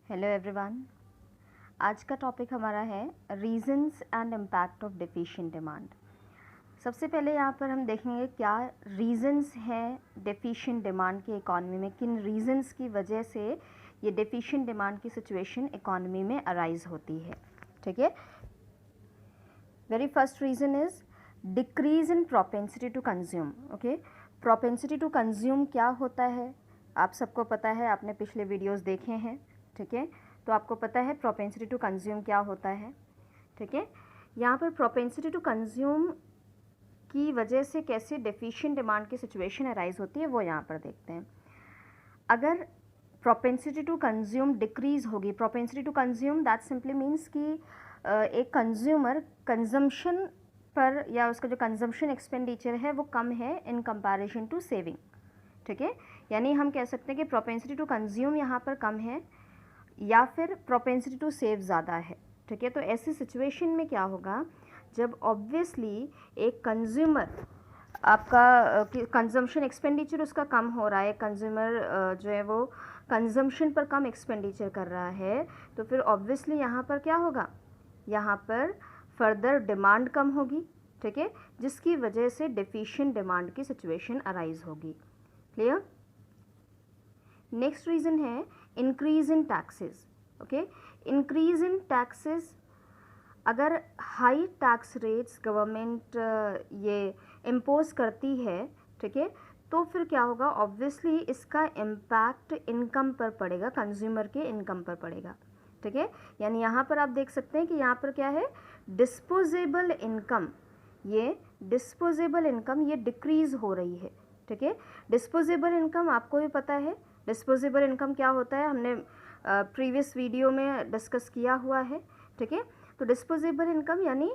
Hello everyone. आज का topic हमारा है reasons and impact of deficient demand. सबसे पहले यहाँ पर हम देखेंगे क्या रीजंस हैं डेफिशिएंट डिमांड की इकॉनमी में, किन रीजंस की वजह से ये डेफिशिएंट डिमांड की सिचुएशन इकॉनमी में अराइज होती है। ठीक है, very first reason is decrease in propensity to consume. Okay, propensity to consume क्या होता है आप सबको पता है, आपने पिछले वीडियोस देखे हैं। ठीक है, तो आपको पता है प्रोपेंसिटी टू कंज्यूम क्या होता है। ठीक है, यहाँ पर प्रोपेंसिटी टू कंज्यूम की वजह से कैसे डेफिशिएंट डिमांड की सिचुएशन अराइज होती है वो यहाँ पर देखते हैं। अगर प्रोपेंसिटी टू कंज्यूम डिक्रीज होगी, propensity to consume that simply means कि एक कंज्यूमर कंजम्पशन पर या उसका जो कंजम्पशन एक्सपेंडिचर है वो कम है इन कंपैरिजन टू सेविंग। ठीक है, यानी हम कह सकते हैं कि प्रोपेंसिटी टू कंज्यूम यहाँ पर कम है या फिर प्रोपेंसिटी टू सेव ज़्यादा है। ठीक है, तो ऐसी सिचुएशन में क्या होगा, जब ऑब्वियसली एक कंज्यूमर आपका कंजम्पशन एक्सपेंडिचर उसका कम हो रहा है, कंज्यूमर जो है वो कंजम्पशन पर कम एक्सपेंडिचर कर रहा है, तो फिर ऑब्वियसली यहाँ पर क्या होगा, यहाँ पर फर्दर डिमांड कम होगी। ठीक है, जिसकी वजह से डेफिशिएंट डिमांड की सिचुएशन अराइज होगी। क्लियर। नेक्स्ट रीज़न है increase in taxes. Okay, increase in taxes, अगर हाई टैक्स रेट्स गवर्नमेंट ये इम्पोज करती है, ठीक है, तो फिर क्या होगा, ऑब्वियसली इसका इम्पैक्ट इनकम पर पड़ेगा, कंज्यूमर के इनकम पर पड़ेगा। ठीक है, यानी यहाँ पर आप देख सकते हैं कि यहाँ पर क्या है, डिस्पोजेबल इनकम, ये डिस्पोजेबल इनकम ये डिक्रीज़ हो रही है। ठीक है, डिस्पोजेबल इनकम आपको भी पता है डिस्पोजेबल इनकम क्या होता है, हमने प्रीवियस वीडियो में डिस्कस किया हुआ है। ठीक है, तो डिस्पोजेबल इनकम यानी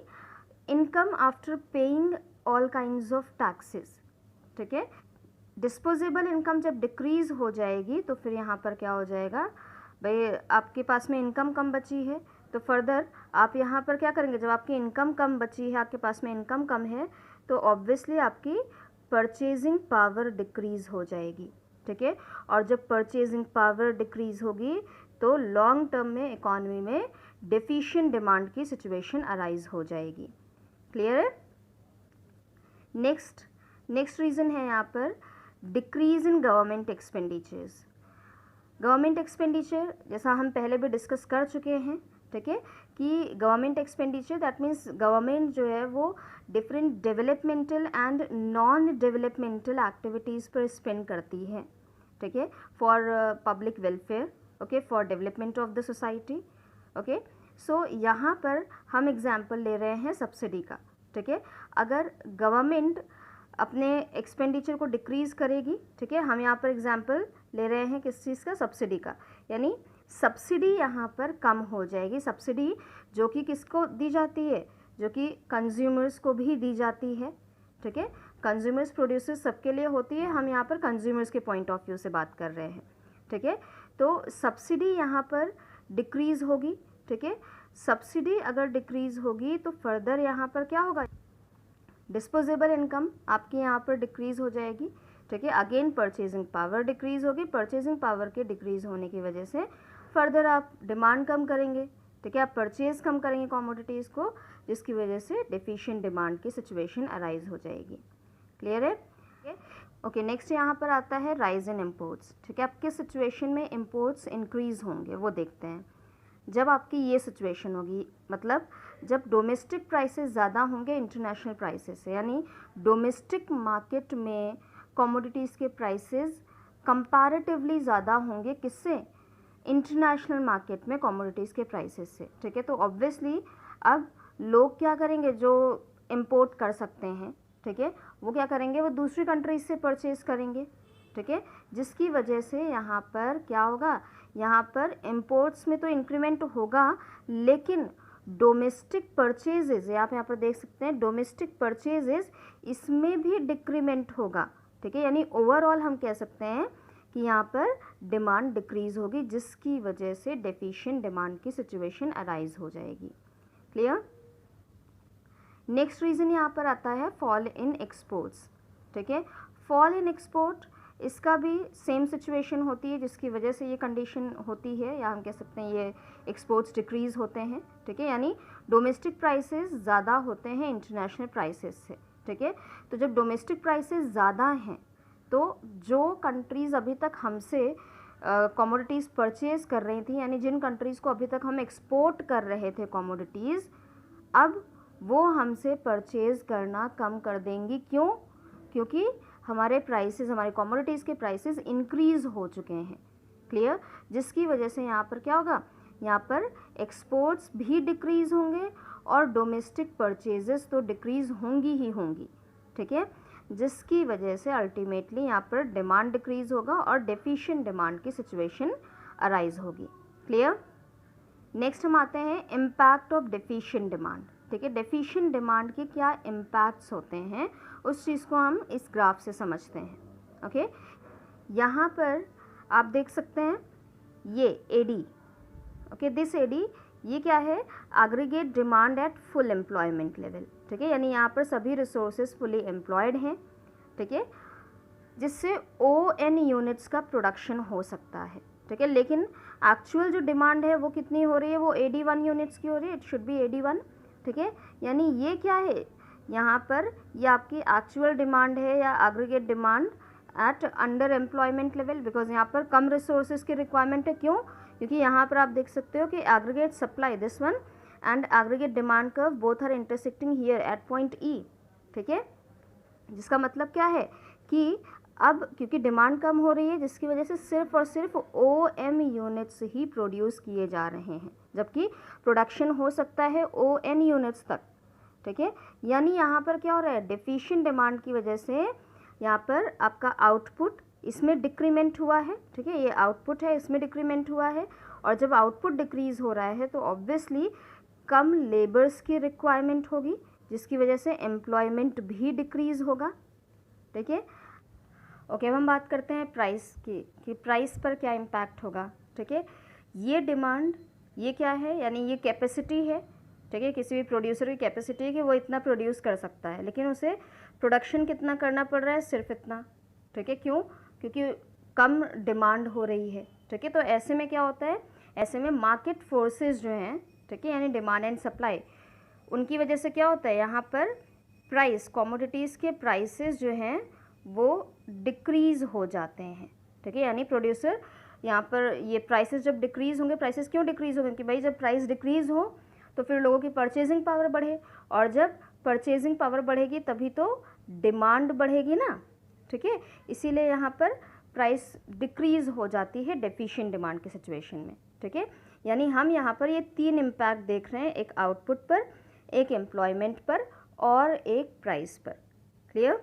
income after paying all kinds of taxes. ठीक है, डिस्पोजेबल इनकम जब डिक्रीज़ हो जाएगी तो फिर यहाँ पर क्या हो जाएगा, भाई आपके पास में इनकम कम बची है, तो फर्दर आप यहाँ पर क्या करेंगे, जब आपकी इनकम कम बची है, आपके पास में इनकम कम है, तो ऑब्वियसली आपकी परचेजिंग पावर डिक्रीज़ हो जाएगी। ठीक है, और जब परचेजिंग पावर डिक्रीज़ होगी तो लॉन्ग टर्म में इकॉनमी में डेफिशिएंट डिमांड की सिचुएशन अराइज हो जाएगी। क्लियर है। नेक्स्ट रीज़न है यहाँ पर decrease in government expenditures. Government expenditure जैसा हम पहले भी डिस्कस कर चुके हैं, ठीक है, कि government expenditure that means government जो है वो different developmental and non developmental activities पर स्पेंड करती है। ठीक है, for public welfare, okay, for development of the society. Okay, so यहाँ पर हम एग्जाम्पल ले रहे हैं सब्सिडी का। ठीक है, अगर गवर्नमेंट अपने एक्सपेंडिचर को डिक्रीज़ करेगी, ठीक है, हम यहाँ पर एग्जाम्पल ले रहे हैं किस चीज़ का, सब्सिडी का, यानी सब्सिडी यहाँ पर कम हो जाएगी। सब्सिडी जो कि किसको दी जाती है, जो कि कंज्यूमर्स को भी दी जाती है। ठीक है, कंज्यूमर्स प्रोड्यूसर्स सबके लिए होती है, हम यहाँ पर कंज्यूमर्स के पॉइंट ऑफ व्यू से बात कर रहे हैं। ठीक है, तो सब्सिडी यहाँ पर डिक्रीज़ होगी। ठीक है, सब्सिडी अगर डिक्रीज़ होगी तो फर्दर यहाँ पर क्या होगा, डिस्पोजेबल इनकम आपकी यहाँ पर डिक्रीज़ हो जाएगी। ठीक है, अगेन परचेजिंग पावर डिक्रीज़ होगी, परचेजिंग पावर के डिक्रीज़ होने की वजह से फर्दर आप डिमांड कम करेंगे। ठीक है, आप परचेज़ कम करेंगे कमोडिटीज़ को, जिसकी वजह से डेफिशिएंट डिमांड की सिचुएशन अराइज हो जाएगी। क्लियर है। ओके, नेक्स्ट यहाँ पर आता है राइज इन इम्पोर्ट्स। ठीक है, आप किस सिचुएशन में इम्पोर्ट्स इंक्रीज़ होंगे वो देखते हैं। जब आपकी ये सिचुएशन होगी, मतलब जब डोमेस्टिक प्राइसेस ज़्यादा होंगे इंटरनेशनल प्राइसेस से, यानी डोमेस्टिक मार्केट में कमोडिटीज़ के प्राइसेस कंपैरेटिवली ज़्यादा होंगे किससे, इंटरनेशनल मार्केट में कमोडिटीज़ के प्राइसेस से। ठीक है, तो ऑब्वियसली अब लोग क्या करेंगे, जो इम्पोर्ट कर सकते हैं, ठीक है, वो क्या करेंगे, वो दूसरी कंट्रीज से परचेज़ करेंगे। ठीक है, जिसकी वजह से यहाँ पर क्या होगा, यहाँ पर इम्पोर्ट्स में तो इंक्रीमेंट होगा, लेकिन डोमेस्टिक परचेजेज, आप यहाँ पर देख सकते हैं डोमेस्टिक परचेजेज, इसमें भी डिक्रीमेंट होगा। ठीक है, यानी ओवरऑल हम कह सकते हैं कि यहाँ पर डिमांड डिक्रीज़ होगी, जिसकी वजह से डेफिशिएंट डिमांड की सिचुएशन अराइज हो जाएगी। क्लियर। नेक्स्ट रीज़न यहाँ पर आता है फॉल इन एक्सपोर्ट्स। ठीक है, फॉल इन एक्सपोर्ट इसका भी सेम सिचुएशन होती है जिसकी वजह से ये कंडीशन होती है, या हम कह सकते हैं ये एक्सपोर्ट्स डिक्रीज़ होते हैं, ठीक है। यानी डोमेस्टिक प्राइसेस ज़्यादा होते हैं इंटरनेशनल प्राइसेस से, ठीक है। तो जब डोमेस्टिक प्राइसेस ज़्यादा हैं तो जो कंट्रीज़ अभी तक हमसे कमोडिटीज़ परचेज़ कर रही थी, यानी जिन कंट्रीज़ को अभी तक हम एक्सपोर्ट कर रहे थे कमोडिटीज़, अब वो हमसे परचेज़ करना कम कर देंगी। क्यों? क्योंकि हमारे प्राइसेस, हमारे कमोडिटीज़ के प्राइसेस इंक्रीज़ हो चुके हैं। क्लियर? जिसकी वजह से यहाँ पर क्या होगा, यहाँ पर एक्सपोर्ट्स भी डिक्रीज़ होंगे और डोमेस्टिक परचेजेस तो डिक्रीज़ होंगी ही होंगी, ठीक है। जिसकी वजह से अल्टीमेटली यहाँ पर डिमांड डिक्रीज़ होगा और डेफिशिएंट डिमांड की सिचुएशन अराइज होगी। क्लियर? नेक्स्ट हम आते हैं इम्पैक्ट ऑफ डेफिशिएंट डिमांड, ठीक है। डेफिशिएंट डिमांड के क्या इम्पैक्ट्स होते हैं उस चीज़ को हम इस ग्राफ से समझते हैं। ओके, यहाँ पर आप देख सकते हैं ये एडी, ओके, दिस एडी, ये क्या है, aggregate demand at full employment level, ठीक है। यानी यहाँ पर सभी रिसोर्सेज फुली एम्प्लॉयड हैं, ठीक है, जिससे ON यूनिट्स का प्रोडक्शन हो सकता है, ठीक है। लेकिन एक्चुअल जो डिमांड है वो कितनी हो रही है, वो AD1 यूनिट्स की हो रही है, इट शुड बी AD1, ठीक है। यानी ये क्या है, यहाँ पर ये आपकी एक्चुअल डिमांड है या aggregate demand eight under employment level, because यहाँ पर कम रिसोर्सेज की रिक्वायरमेंट है। क्यों? क्योंकि यहाँ पर आप देख सकते हो कि aggregate supply this one and aggregate demand curve both are intersecting here at point E, ठीक है। जिसका मतलब क्या है कि अब क्योंकि डिमांड कम हो रही है, जिसकी वजह से सिर्फ और सिर्फ OM यूनिट्स ही प्रोड्यूस किए जा रहे हैं, जबकि प्रोडक्शन हो सकता है ON यूनिट्स तक, ठीक है। यानी यहाँ पर क्या हो रहा है, डेफिशिएंट डिमांड की वजह से यहाँ पर आपका आउटपुट, इसमें डिक्रीमेंट हुआ है, ठीक है, ये आउटपुट है, इसमें डिक्रीमेंट हुआ है। और जब आउटपुट डिक्रीज़ हो रहा है तो ऑब्वियसली कम लेबर्स की रिक्वायरमेंट होगी, जिसकी वजह से एम्प्लॉयमेंट भी डिक्रीज़ होगा, ठीक है। ओके, अब हम बात करते हैं प्राइस की, कि प्राइस पर क्या इम्पैक्ट होगा, ठीक है। ये डिमांड, ये क्या है, यानी ये कैपेसिटी है, ठीक है, किसी भी प्रोड्यूसर की कैपेसिटी है कि वो इतना प्रोड्यूस कर सकता है, लेकिन उसे प्रोडक्शन कितना करना पड़ रहा है, सिर्फ इतना, ठीक है। क्यों? क्योंकि कम डिमांड हो रही है, ठीक है। तो ऐसे में क्या होता है, ऐसे में मार्केट फोर्सेस जो हैं, ठीक है, यानी डिमांड एंड सप्लाई, उनकी वजह से क्या होता है, यहाँ पर प्राइस, कमोडिटीज़ के प्राइसेस जो हैं वो डिक्रीज़ हो जाते हैं, ठीक है। यानी प्रोड्यूसर यहाँ पर ये प्राइसेस जब डिक्रीज़ होंगे, प्राइसेस क्यों डिक्रीज़ होंगे, कि भाई जब प्राइस डिक्रीज़ हो तो फिर लोगों की परचेजिंग पावर बढ़े, और जब परचेजिंग पावर बढ़ेगी तभी तो डिमांड बढ़ेगी ना, ठीक है। इसीलिए यहाँ पर प्राइस डिक्रीज़ हो जाती है डेफिशिएंट डिमांड के सिचुएशन में, ठीक है। यानी हम यहाँ पर ये 3 इम्पैक्ट देख रहे हैं, एक आउटपुट पर, एक एम्प्लॉयमेंट पर और एक प्राइस पर। क्लियर?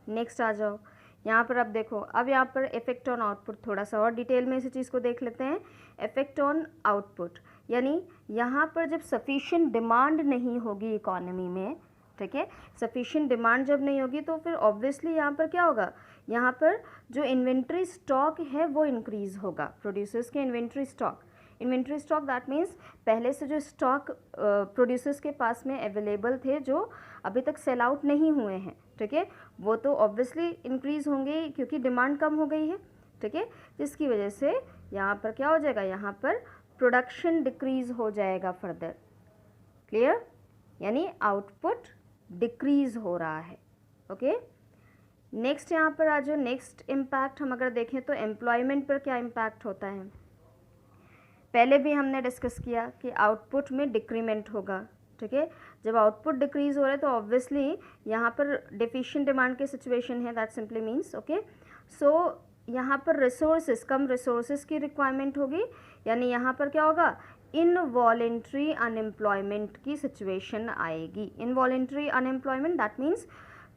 नेक्स्ट आ जाओ, यहाँ पर आप देखो, अब यहाँ पर इफेक्ट ऑन आउटपुट, थोड़ा सा और डिटेल में इसी चीज़ को देख लेते हैं। इफेक्ट ऑन आउटपुट, यानी यहाँ पर जब सफिशिएंट डिमांड नहीं होगी इकोनॉमी में, ठीक है, सफिशिएंट डिमांड जब नहीं होगी तो फिर ऑब्वियसली यहाँ पर क्या होगा, यहाँ पर जो इन्वेंट्री स्टॉक है वो इंक्रीज़ होगा, प्रोड्यूसर्स के इन्वेंट्री स्टॉक दैट मीन्स पहले से जो स्टॉक प्रोड्यूसर्स के पास में अवेलेबल थे जो अभी तक सेल आउट नहीं हुए हैं, ठीक है, वो तो ऑब्वियसली इंक्रीज़ होंगे क्योंकि डिमांड कम हो गई है, ठीक है। जिसकी वजह से यहाँ पर क्या हो जाएगा, यहाँ पर प्रोडक्शन डिक्रीज़ हो जाएगा फर्दर। क्लियर? यानी आउटपुट डिक्रीज़ हो रहा है। ओके, नेक्स्ट यहाँ पर आ जाओ, नेक्स्ट इम्पैक्ट हम अगर देखें तो एम्प्लॉयमेंट पर क्या इम्पैक्ट होता है। पहले भी हमने डिस्कस किया कि आउटपुट में डिक्रीमेंट होगा, ठीक है। जब आउटपुट डिक्रीज़ हो रहा है तो ऑब्वियसली यहाँ पर डेफिशिएंट डिमांड की सिचुएशन है, that simply means okay. So यहाँ पर रिसोर्सेज, कम रिसोर्सेज की रिक्वायरमेंट होगी, यानी यहाँ पर क्या होगा, इनवॉलेंट्री अनएम्प्लॉयमेंट की सिचुएशन आएगी। इनवॉलेंट्री अनएम्प्लॉयमेंट दैट मीन्स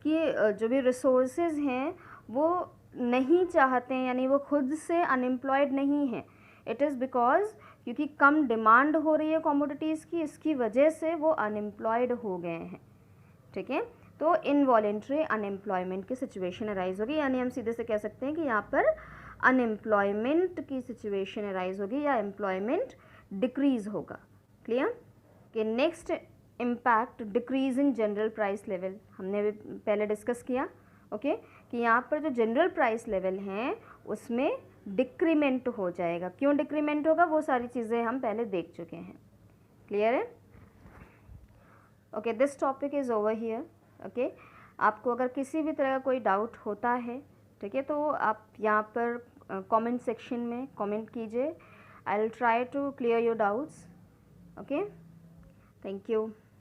कि जो भी रिसोर्सेज हैं वो नहीं चाहते हैं, यानी वो खुद से अनएम्प्लॉयड नहीं हैं, इट इज़ बिकॉज क्योंकि कम डिमांड हो रही है कमोडिटीज़ की, इसकी वजह से वो अनएम्प्लॉयड हो गए हैं, ठीक है। तो इनवॉलेंट्री अनएम्प्लॉयमेंट की सिचुएशन अराइज होगी, यानी हम सीधे से कह सकते हैं कि यहाँ पर अनएम्प्लॉयमेंट की सिचुएशन अराइज होगी या एम्प्लॉयमेंट डिक्रीज़ होगा। क्लियर? कि next impact decrease in general price level, हमने भी पहले डिस्कस किया, ओके, कि यहाँ पर जो जनरल प्राइस लेवल हैं उसमें डिक्रीमेंट हो जाएगा। क्यों डिक्रीमेंट होगा, वो सारी चीज़ें हम पहले देख चुके हैं। क्लियर है? Okay, this topic is over here. Okay, आपको अगर किसी भी तरह का कोई डाउट होता है, ठीक है, तो आप यहाँ पर कमेंट सेक्शन में कमेंट कीजिए। I will try to clear your doubts. Okay, thank you.